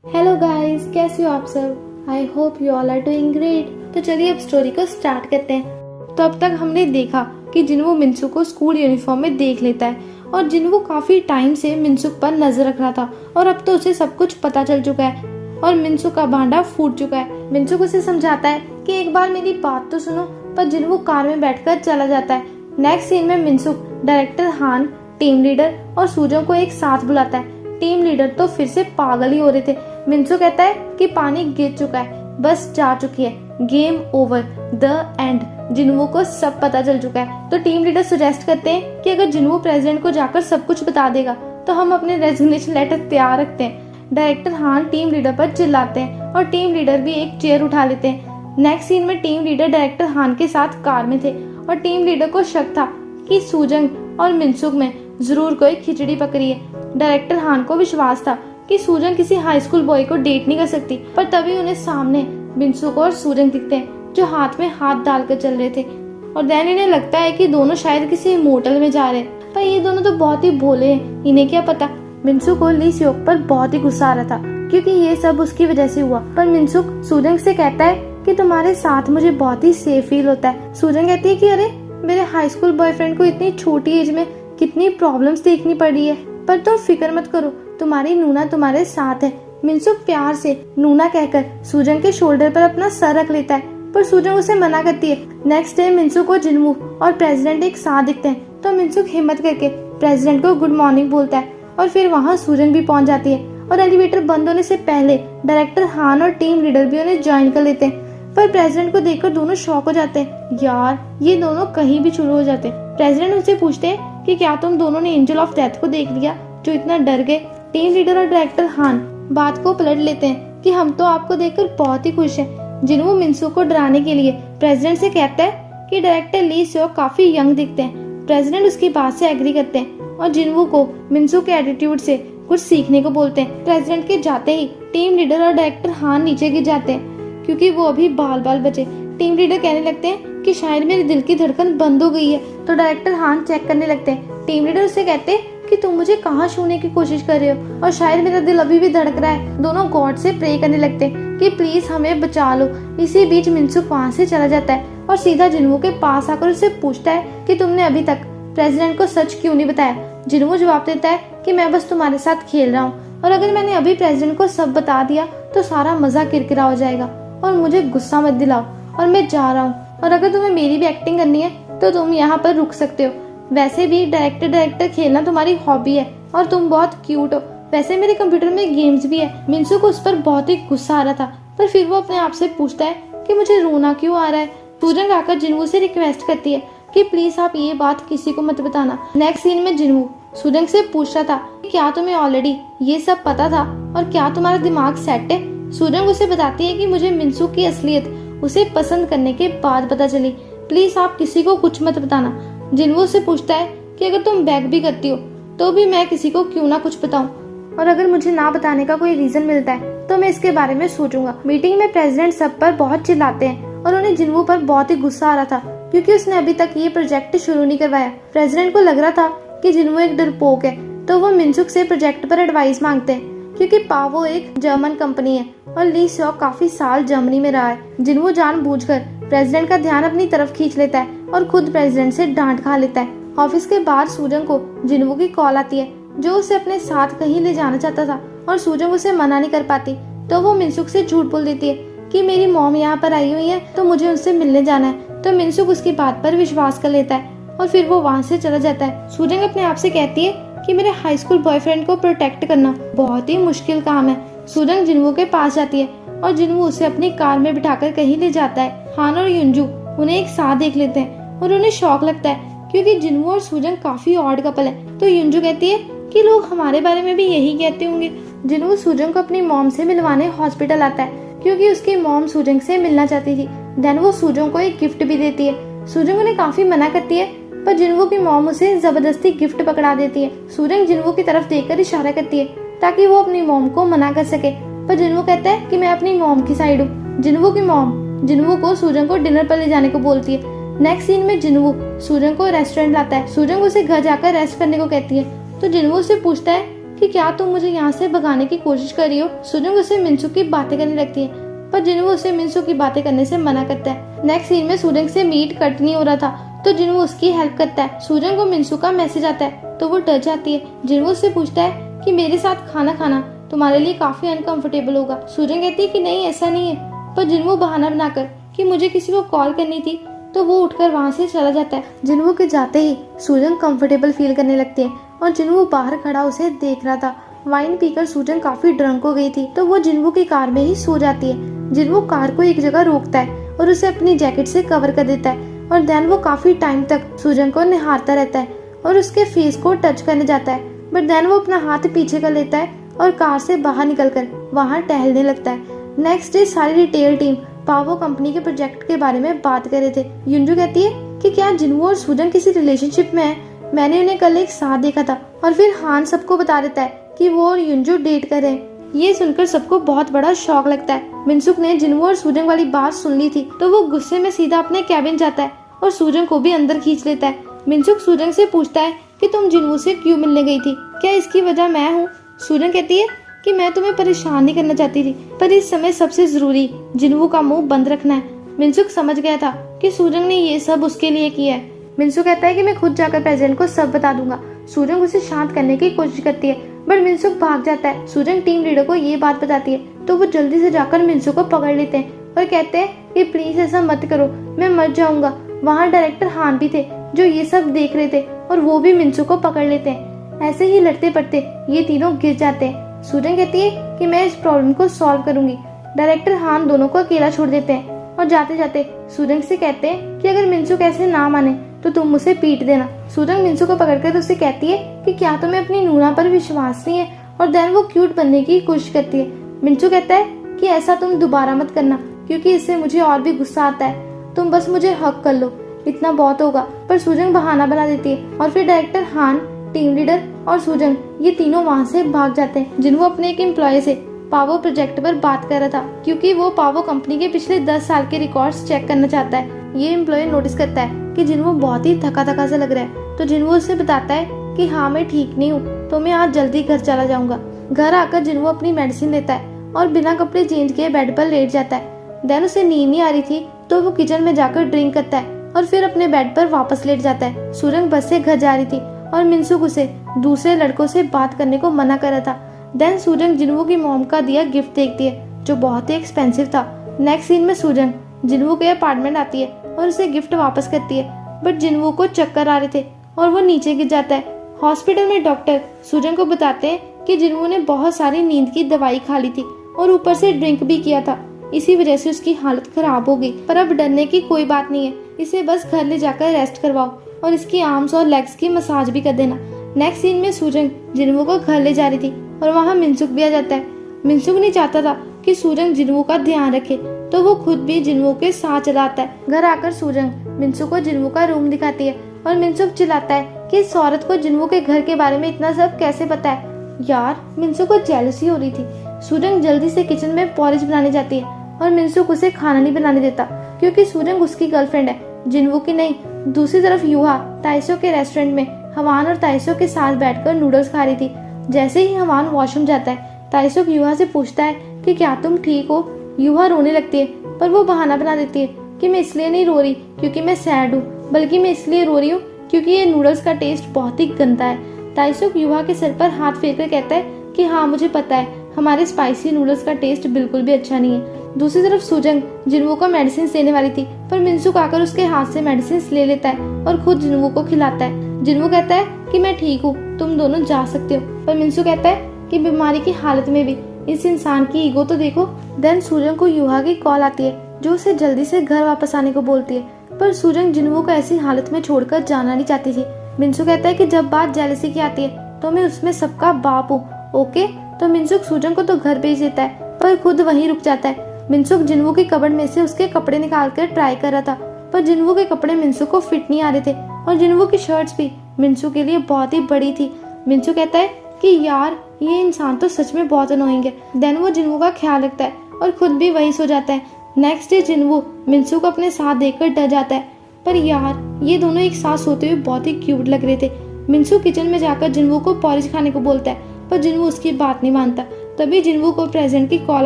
Hello guys, कैसे हो आप सब। I hope you all are doing great. तो चलिए अब स्टोरी को स्टार्ट करते हैं। तो अब तक हमने देखा कि जिन्वो मिनसू को स्कूल यूनिफॉर्म में देख लेता है और जिन्वो काफी टाइम से मिनसुक पर नजर रख रहा था और अब तो उसे सब कुछ पता चल चुका है और मिनसुक का भांडा फूट चुका है। मिनसुक उसे समझाता है कि एक बार मेरी बात तो सुनो, पर जिन्वो कार में बैठकर चला जाता है। नेक्स्ट सीन में मिनसुक डायरेक्टर हान, टीम लीडर और सूजों को एक साथ बुलाता है। टीम लीडर तो फिर से पागल ही हो रहे थे। मिनसू कहता है कि पानी गिर चुका है, बस जा चुकी है, गेम ओवर, द एंड। जिन्वो को सब पता चल चुका है। तो टीम लीडर सुजेस्ट करते हैं कि अगर जिन्वो प्रेसिडेंट को जाकर सब कुछ बता देगा तो हम अपने रेजिग्नेशन लेटर तैयार रखते हैं। डायरेक्टर हान टीम लीडर पर चिल्लाते हैं और टीम लीडर भी एक चेयर उठा लेते हैं। नेक्स्ट सीन में टीम लीडर डायरेक्टर हान के साथ कार में थे और टीम लीडर को शक था कि सूजंग और मिनसुक में जरूर कोई खिचड़ी पकड़ी है। डायरेक्टर हान को विश्वास था कि सूजन किसी हाई स्कूल बॉय को डेट नहीं कर सकती, पर तभी उन्हें सामने मिनसुक और सूजन दिखते हैं जो हाथ में हाथ डालकर चल रहे थे और देन इन्हें लगता है कि दोनों शायद किसी मोटल में जा रहे हैं, पर ये दोनों तो बहुत ही भोले हैं, इन्हें क्या पता। मिनसुक को ली सियोक पर बहुत ही गुस्सा आ रहा था क्योंकि ये सब उसकी वजह से हुआ, पर मिनसुक सूजन से कहता है कि तुम्हारे साथ मुझे बहुत ही सेफ फील होता है। सूजन कहती है कि अरे मेरे हाई स्कूल बॉयफ्रेंड को इतनी छोटी एज में कितनी प्रॉब्लम्स देखनी पड़ी है, पर तुम फिक्र मत करो, तुम्हारी नूना तुम्हारे साथ है। मिनसुक प्यार से नूना कहकर सूजन के शोल्डर पर अपना सर रख लेता है, पर सूजन उसे मना करती है। नेक्स्ट डे मिनसुक और जिन्वो और प्रेसिडेंट एक साथ दिखते हैं, तो मिनसुक हिम्मत करके प्रेसिडेंट को गुड मॉर्निंग बोलता है और फिर वहाँ सूजन भी पहुँच जाती है और एलिवेटर बंद होने से पहले डायरेक्टर हान और टीम लीडर भी उन्हें ज्वाइन कर लेते हैं। पर प्रेसिडेंट को देखकर दोनों शॉक हो जाते हैं, यार ये दोनों कहीं भी शुरू हो जाते हैं। प्रेसिडेंट उनसे पूछते हैं कि क्या तुम दोनों ने एंजल ऑफ डेथ को देख लिया जो इतना डर गए। टीम लीडर और डायरेक्टर हान बात को पलट लेते हैं कि हम तो आपको देखकर बहुत ही खुश हैं। जिन्वो मिनसुक को डराने के लिए प्रेसिडेंट से कहता है कि डायरेक्टर ली सियोक काफी यंग दिखते हैं। प्रेसिडेंट उसकी बात से एग्री करते हैं और जिन्वो को मिनसुक के एटीट्यूड से कुछ सीखने को बोलते हैं। प्रेसिडेंट के जाते ही टीम लीडर और डायरेक्टर हान नीचे गिर जाते हैं क्योंकि वो अभी बाल बाल बचे। टीम लीडर कहने लगते हैं कि शायद मेरे दिल की धड़कन बंद हो गई है, तो डायरेक्टर हान चेक करने लगते हैं। टीम लीडर उससे कहते हैं कि तुम मुझे कहाँ छूने की कोशिश कर रहे हो और शायद मेरा दिल अभी भी धड़क रहा है। दोनों गॉड से प्रे करने लगते हैं कि प्लीज हमें बचा लो। इसी बीच मिनसुक वहाँ से चला जाता है और सीधा जिन्वो के पास आकर उससे पूछता है कि तुमने अभी तक प्रेसिडेंट को सच क्यों नहीं बताया। जिन्वो जवाब देता है कि मैं बस तुम्हारे साथ खेल रहा हूँ और अगर मैंने अभी प्रेसिडेंट को सब बता दिया तो सारा मजा किरकिरा हो जाएगा और मुझे गुस्सा मत दिलाओ और मैं जा रहा हूँ, और अगर तुम्हें मेरी भी एक्टिंग करनी है तो तुम यहाँ पर रुक सकते हो। वैसे भी डायरेक्टर खेलना तुम्हारी हॉबी है और तुम बहुत क्यूट हो। वैसे मेरे कंप्यूटर में गेम्स भी है। मिनसुक को उस पर बहुत ही गुस्सा आ रहा था, पर फिर वो अपने आप से पूछता है कि मुझे रोना क्यों आ रहा है। सूजन आकर जिन्वो से रिक्वेस्ट करती है कि प्लीज आप ये बात किसी को मत बताना। नेक्स्ट सीन में जिन्वो सूजन से पूछ रहा था कि क्या तुम्हें ऑलरेडी ये सब पता था और क्या तुम्हारा दिमाग सेट है। सूजन उसे बताती है कि मुझे मिनसुक की असलियत उसे पसंद करने के बाद पता चली, प्लीज आप किसी को कुछ मत बताना। जिन्वो से पूछता है कि अगर तुम बैक भी करती हो तो भी मैं किसी को क्यों ना कुछ बताऊं, और अगर मुझे ना बताने का कोई रीजन मिलता है तो मैं इसके बारे में सोचूंगा। मीटिंग में प्रेसिडेंट सब पर बहुत चिल्लाते हैं और उन्हें जिन्वो पर बहुत ही गुस्सा आ रहा था क्योंकि उसने अभी तक ये प्रोजेक्ट शुरू नहीं करवाया। प्रेसिडेंट को लग रहा था कि जिन्वो एक डरपोक है, तो वो मिनसुक से प्रोजेक्ट पर एडवाइस मांगते हैं क्योंकि पावो एक जर्मन कंपनी है और ली सियोक काफी साल जर्मनी में रहा है। जिन्वो जानबूझकर प्रेसिडेंट का ध्यान अपनी तरफ खींच लेता है और खुद प्रेसिडेंट से डांट खा लेता है। ऑफिस के बाद सूजन को जिन्वो की कॉल आती है जो उसे अपने साथ कहीं ले जाना चाहता था और सूजन उसे मना नहीं कर पाती, तो वो मिनसुक से झूठ बोल देती है कि मेरी मॉम यहाँ पर आई हुई है तो मुझे उनसे मिलने जाना है। तो मिनसुक उसकी बात पर विश्वास कर लेता है और फिर वो वहाँ से चला जाता है। सूजन अपने आप से कहती है कि मेरे हाई स्कूल बॉयफ्रेंड को प्रोटेक्ट करना बहुत ही मुश्किल काम है। सूजन जिन्वो के पास जाती है और जिन्वो उसे अपनी कार में बिठाकर कहीं ले जाता है। हान और युंजू उन्हें एक साथ देख लेते हैं और उन्हें शौक लगता है क्योंकि जिन्वो और सूजन काफी ऑड कपल है। तो युंजू कहती है कि लोग हमारे बारे में भी यही कहते होंगे। जिन्वो सूजन को अपनी मॉम से मिलवाने हॉस्पिटल आता है क्योंकि उसकी मॉम सूजन से मिलना चाहती थी। देन वो सूजन को एक गिफ्ट भी देती है। सूजन उन्हें काफी मना करती है, पर जिन्वो की मॉम उसे जबरदस्ती गिफ्ट पकड़ा देती है। सूजन जिन्वो की तरफ देखकर इशारा करती है ताकि वो अपनी मॉम को मना कर सके, पर जिन्वो कहता है कि मैं अपनी मॉम की साइड हूँ। जिन्वो की मॉम जिन्वो को सूजन को डिनर पर ले जाने को बोलती है। नेक्स्ट सीन में जिन्वो सूजन को रेस्टोरेंट लाता है। सूजन उसे घर जाकर रेस्ट करने को कहती है, तो जिन्वो उससे पूछता है कि क्या तुम मुझे यहाँ से भगाने की कोशिश कर रही हो। सुजंग उसे मिनसू की बातें करने लगती है, पर जिनवो उसे मिनसू की बातें करने से मना करता है। नेक्स्ट सीन में सुजंग से मीट कट नहीं हो रहा था, तो जिनवो उसकी हेल्प करता है। सुजंग को मिनसू का मैसेज आता है, तो वो डर जाती है। जिनवो उससे पूछता है कि मेरे साथ खाना खाना तुम्हारे लिए काफी अनकंफर्टेबल होगा। सुजंग कहती है कि नहीं, ऐसा नहीं है, पर जिनवो बहाना बनाकर कि मुझे किसी को कॉल करनी थी, तो वो उठकर वहाँ से चला जाता है। जिनवो के जाते ही सुजंग कंफर्टेबल फील करने लगती है और जिनवो बाहर खड़ा उसे देख रहा था। वाइन पीकर सुजंग काफी ड्रंक हो गई थी, तो वो जिनवो की कार में ही सो जाती है। जिनवो कार को एक जगह रोकता है और उसे अपनी जैकेट से कवर कर देता है, और देन वो काफी टाइम तक सुजंग को निहारता रहता है और उसके फेस को टच करने जाता है। बट देन वो अपना हाथ पीछे कर लेता है और कार से बाहर निकलकर वहाँ टहलने लगता है। नेक्स्ट डे सारी रिटेल टीम पावो कंपनी के प्रोजेक्ट के बारे में बात कर रहे थे। युंजू कहती है कि क्या जिनवो और सुजंग किसी रिलेशनशिप में है, मैंने उन्हें कल एक साथ देखा था। और फिर हान सबको बता देता है कि वो और युंजू डेट कर रहे हैं। ये सुनकर सबको बहुत बड़ा शॉक लगता है। मिनसुक ने जिनवो और सुजंग वाली बात सुन ली थी, तो वो गुस्से में सीधा अपने कैबिन जाता है और सुजंग को भी अंदर खींच लेता है। मिनसुक सुजंग से पूछता है कि तुम जिनवो से क्यों मिलने गई थी, क्या इसकी वजह मैं हूँ। सुजंग कहती है कि मैं तुम्हें परेशान नहीं करना चाहती थी, पर इस समय सबसे जरूरी जिनवो का मुंह बंद रखना है। मिनसुक समझ गया था कि सुजंग ने ये सब उसके लिए किया है। मिनसुक कहता है कि मैं खुद जाकर प्रेसिडेंट को सब बता दूंगा। सुजंग उसे शांत करने की कोशिश करती है, बट मिनसुक भाग जाता है। सुजंग टीम लीडर को ये बात बताती है, तो वो जल्दी से जाकर मिनसुक को पकड़ लेते हैं और कहते हैं कि प्लीज ऐसा मत करो, मैं मर जाऊंगा। वहाँ डायरेक्टर हान भी थे जो ये सब देख रहे थे, और वो भी मिनसुक को पकड़ लेते हैं। ऐसे ही लड़ते पड़ते ये तीनों गिर जाते हैं। सुजंग कहती है कि मैं इस प्रॉब्लम को सॉल्व करूंगी। डायरेक्टर हान दोनों को अकेला छोड़ देते हैं और जाते जाते सुजंग से कहते हैं कि अगर मिनसुक ऐसे ना माने तो तुम उसे पीट देना। सुजंग मिनसुक को पकड़कर उससे कहती है कि क्या तुम्हें अपनी नूना पर विश्वास नहीं है, और देन वो क्यूट बनने की कोशिश करती है। मिनसुक कहता है कि ऐसा तुम दोबारा मत करना, क्योंकि इससे मुझे और भी गुस्सा आता है। तुम बस मुझे हक कर लो, इतना बहुत होगा। पर सुजंग बहाना बना देती है और फिर डायरेक्टर हान, टीम लीडर और सुजंग ये तीनों वहाँ से भाग जाते हैं। जिनवो अपने एक एम्प्लॉय से पावो प्रोजेक्ट पर बात कर रहा था, क्योंकि वो पावो कंपनी के पिछले 10 साल के रिकॉर्ड्स चेक करना चाहता है। ये एम्प्लॉय नोटिस करता है कि जिनवो बहुत ही थका थका सा लग रहा है, तो जिनवो उससे बताता है कि हाँ मैं ठीक नहीं हूँ, तो मैं आज जल्दी घर चला जाऊंगा। घर आकर जिनवो अपनी मेडिसिन लेता है और बिना कपड़े चेंज किए बेड पर लेट जाता है। देन उसे नींद नहीं आ रही थी, तो वो किचन में जाकर ड्रिंक करता है और फिर अपने बेड पर वापस लेट जाता है। सुरंग बस से घर जा रही थी और मिनसुक उसे दूसरे लड़कों से बात करने को मना कर रहा था। देन सुजंग जिनवो की मॉम का दिया गिफ्ट देखती है, जो बहुत ही एक्सपेंसिव था। नेक्स्ट सीन में सुजंग जिनवो के अपार्टमेंट आती है और उसे गिफ्ट वापस करती है, बट जिनवो को चक्कर आ रहे थे और वो नीचे गिर जाता है। हॉस्पिटल में डॉक्टर सुजंग को बताते हैं कि जिनवो ने बहुत सारी नींद की दवाई खा ली थी और ऊपर से ड्रिंक भी किया था, इसी वजह से उसकी हालत खराब हो गई। पर अब डरने की कोई बात नहीं है, इसे बस घर ले जाकर रेस्ट करवाओ और इसकी आर्म्स और लेग्स की मसाज भी कर देना। नेक्स्ट सीन में सुजंग जिनवो को घर ले जा रही थी और वहाँ मिनसुक भी आ जाता है। मिनसुक नहीं चाहता था कि सुजंग जिनवो का ध्यान रखे, तो वो खुद भी जिनवो के साथ चला आता है। घर आकर सुजंग मिनसुक को जिनवो का रूम दिखाती है और मिनसुक चिल्लाता है कि इस औरत को जिनवो के घर के बारे में इतना सब कैसे पता है। यार, मिनसुक को जेलसी हो रही थी। सुजंग जल्दी से किचन में पॉरिज बनाने जाती है और मिनसुक उसे खाना नहीं बनाने देता, क्योंकि सुजंग उसकी गर्लफ्रेंड है, जिनवो की नहीं। दूसरी तरफ युहा ताइसो के रेस्टोरेंट में हवान और ताइसो के साथ बैठकर नूडल्स खा रही थी। जैसे ही हवान वॉशरूम जाता है, ताइसो युहा से पूछता है कि क्या तुम ठीक हो। युहा रोने लगती है, पर वो बहाना बना देती है कि मैं इसलिए नहीं रो रही क्योंकि मैं सैड हूँ, बल्कि मैं इसलिए रो रही हूँ क्योंकि ये नूडल्स का टेस्ट बहुत ही गंदा है। ताइसो युहा के सिर पर हाथ फेर कर कहता है कि हाँ मुझे पता है, हमारे स्पाइसी नूडल्स का टेस्ट बिल्कुल भी अच्छा नहीं है। दूसरी तरफ सुजंग जिनवो को मेडिसिन देने वाली थी, पर मिनसुक आकर उसके हाथ से मेडिसिन ले लेता है और खुद जिनवो को खिलाता है। जिनवो कहता है कि मैं ठीक हूँ, तुम दोनों जा सकते हो, पर मिनसुक कहता है कि बीमारी की हालत में भी इस इंसान की ईगो तो देखो। देन सुजंग को युहा की कॉल आती है, जो उसे जल्दी से घर वापस आने को बोलती है, पर सुजंग जिनवो को ऐसी हालत में छोड़कर जाना नहीं चाहती थी। मिनसुक कहता है कि जब बात जेलसी की आती है तो मैं उसमें सबका बाप हूँ, ओके। तो मिनसुक सुजंग को तो घर भेज देता है, पर खुद वहीं रुक जाता है। मिनसुक जिनवो की कबर्ड में से उसके कपड़े निकाल कर ट्राई कर रहा था, पर जिनवो के कपड़े मिनसुक को फिट नहीं आ रहे थे और जिनवो की शर्ट्स भी मिनसुक के लिए बहुत ही बड़ी थी। मिनसुक कहता है कि यार ये इंसान तो सच में बहुत अनोइंग है। देन वो जिनवो का ख्याल रखता है और खुद भी वहीं सो जाता है। नेक्स्ट डे जिनवो मिनसुक को अपने साथ देखकर डर जाता है, पर यार ये दोनों एक साथ सोते हुए बहुत ही क्यूट लग रहे थे। मिनसुक किचन में जाकर जिनवो को पॉरिज खाने को बोलता है पर जिनवू उसकी बात नहीं मानता। तभी जिनवू को प्रेसिडेंट की कॉल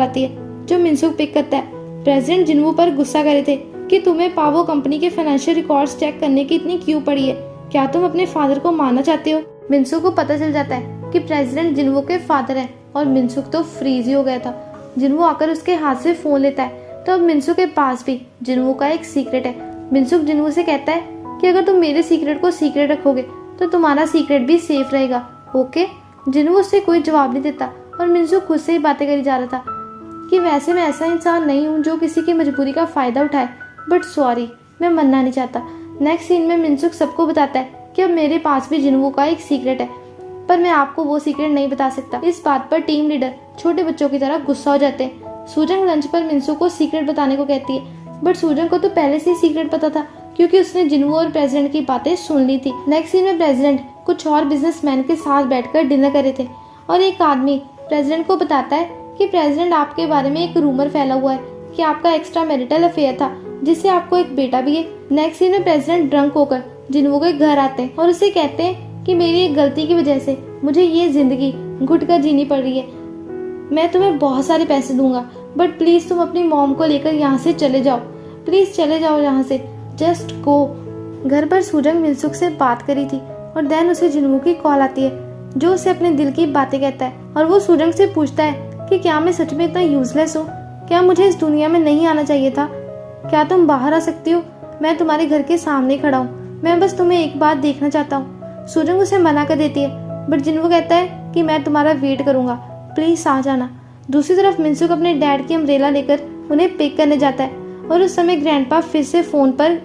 आती है जो मिनसुक पिक करता है। प्रेसिडेंट जिनवू पर गुस्सा करे थे कि तुम्हें पावो कंपनी के फाइनेंशियल रिकॉर्ड्स चेक करने की इतनी क्यों पड़ी है, क्या तुम अपने फादर को मारना चाहते हो। मिनसुक को पता चल जाता है कि प्रेसिडेंट जिनवू के फादर हैं और मिनसुक तो फ्रीज ही हो गया था। जिनवू आकर उसके हाथ से फोन लेता है तो अब मिनसुक के पास भी जिनवू का एक सीक्रेट है। मिनसुक जिनवू से कहता है कि अगर तुम मेरे सीक्रेट को सीक्रेट रखोगे तो तुम्हारा सीक्रेट भी सेफ रहेगा, ओके। जिनवू उससे कोई जवाब नहीं देता और मिनसुक खुद से ही बातें करी जा रहा था कि वैसे मैं ऐसा इंसान नहीं हूँ जो किसी की मजबूरी का फायदा उठाए, बट सॉरी मैं मरना नहीं चाहता। नेक्स्ट सीन में मिनसुक सबको बताता है कि अब मेरे पास भी जिनवू का एक सीक्रेट है, पर मैं आपको वो सीक्रेट नहीं बता सकता। इस बात पर टीम लीडर छोटे बच्चों की तरह गुस्सा हो जाते हैं। सूजन लंच पर मिनसुक को सीक्रेट बताने को कहती है, बट सूजन को तो पहले से ही सीक्रेट पता था क्योंकि उसने जिनवू और प्रेसिडेंट की बातें सुन ली थी। नेक्स्ट सीन में प्रेसिडेंट कुछ और बिजनेसमैन के साथ बैठकर डिनर कर रहे थे और एक आदमी प्रेसिडेंट को बताता है कि प्रेसिडेंट आपके बारे में एक रूमर फैला हुआ है कि आपका एक्स्ट्रा मैरिटल अफेयर था जिससे आपको एक बेटा भी है। नेक्स्ट सीन में प्रेसिडेंट ड्रंक होकर जिनवू के घर आते हैं और उसे कहते हैं कि मेरी एक गलती की वजह से मुझे ये जिंदगी घुट कर जीनी पड़ रही है। मैं तुम्हें बहुत सारे पैसे दूंगा, बट प्लीज तुम अपनी मॉम को लेकर यहाँ से चले जाओ, प्लीज चले जाओ यहाँ से, जस्ट गो। घर पर सूजन मिनसुक से बात करी थी और देन उसे जिनवू की कॉल आती है जो उसे अपने दिल की बातें कहता है और वो सूजन से पूछता है कि क्या मैं सच में इतना यूजलेस हूँ, क्या मुझे इस दुनिया में नहीं आना चाहिए था, क्या तुम बाहर आ सकती हो, मैं तुम्हारे घर के सामने खड़ा हूँ, मैं बस तुम्हें एक बात देखना चाहता हूँ। सूजन उसे मना कर देती है बट जिनवू कहता है कि मैं तुम्हारा वेट करूंगा, प्लीज आ जाना। दूसरी तरफ मिनसुक अपने डैड की अम्ब्रेला लेकर उन्हें पिक करने जाता है और उस समय ग्रैंडपा फिर से फोन पर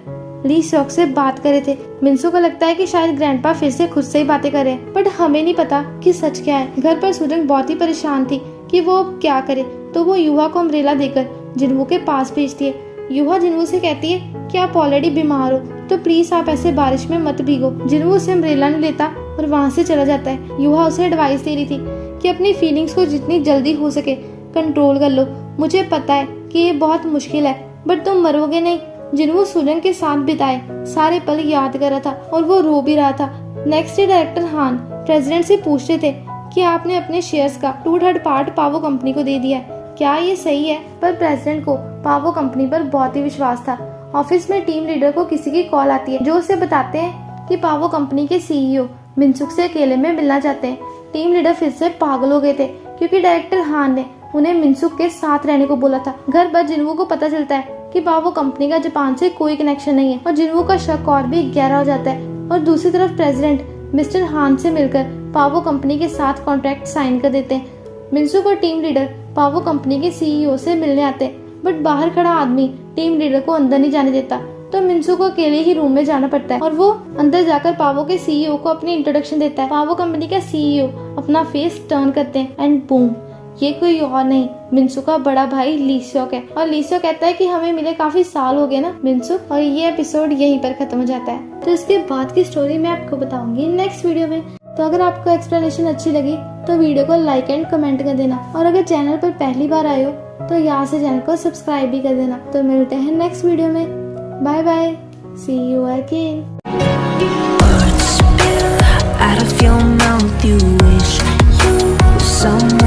ली सॉक से बात कर रहे थे। मिनसुक को लगता है कि शायद ग्रैंडपा फिर से खुद से ही बातें कर रहे हैं, बट हमें नहीं पता कि सच क्या है। घर पर सूजन बहुत ही परेशान थी कि वो अब क्या करे, तो वो युवा को अम्ब्रेला देकर जिनवू के पास भेजती है। युवा जिनवू से कहती है कि आप ऑलरेडी बीमार हो तो प्लीज आप ऐसे बारिश में मत भीगो। जिनवू उसे अम्ब्रेला नहीं लेता और वहाँ से चला जाता है। युवा उसे एडवाइस दे रही थी कि अपनी फीलिंग्स को जितनी जल्दी हो सके कंट्रोल कर लो, मुझे पता है कि ये बहुत मुश्किल है बट तुम मरोगे नहीं। जिनवू सूजन के साथ बिताए सारे पल याद कर रहा था और वो रो भी रहा था। नेक्स्ट डे डायरेक्टर हान प्रेसिडेंट से पूछते थे कि आपने अपने शेयर्स का 2/3 पार्ट पावो कंपनी को दे दिया है, क्या ये सही है। पर प्रेसिडेंट को पावो कंपनी पर बहुत ही विश्वास था। ऑफिस में टीम लीडर को किसी की कॉल आती है जो उसे बताते हैं कि पावो कंपनी के सीईओ मिनसुक से अकेले में मिलना चाहते हैं। टीम लीडर फिर से पागल हो गए थे क्योंकि डायरेक्टर हान ने उन्हें मिनसुक के साथ रहने को बोला था। घर पर जिनवू को पता चलता है कि पावो कंपनी का जापान से कोई कनेक्शन नहीं है और जिनवू का शक और भी गहरा हो जाता है। और दूसरी तरफ प्रेसिडेंट मिस्टर हान से मिलकर पावो कंपनी के साथ कॉन्ट्रैक्ट साइन कर देते हैं। मिनसुक और टीम लीडर पावो कंपनी के सीईओ से मिलने आते हैं बट बाहर खड़ा आदमी टीम लीडर को अंदर नहीं जाने देता, तो मिनसुक को अकेले ही रूम में जाना पड़ता है और वो अंदर जाकर पावो के सीईओ को अपनी इंट्रोडक्शन देता है। पावो कंपनी का सीईओ अपना फेस टर्न करते हैं एंड बूम, ये कोई और नहीं मिनसुक का बड़ा भाई ली सॉक है। और ली सॉक कहता है कि हमें मिले काफी साल हो गए ना मिनसुक। और ये एपिसोड यहीं पर खत्म हो जाता है। तो इसके बाद की स्टोरी मैं आपको बताऊंगी नेक्स्ट वीडियो में। तो अगर आपको एक्सप्लेनेशन अच्छी लगी तो वीडियो को लाइक एंड कमेंट कर देना और अगर चैनल पर पहली बार आए हो तो यहाँ से चैनल को सब्सक्राइब भी कर देना। तो मिलते हैं नेक्स्ट वीडियो में, bye bye, see you again. Out of your mouth, you wish you were someone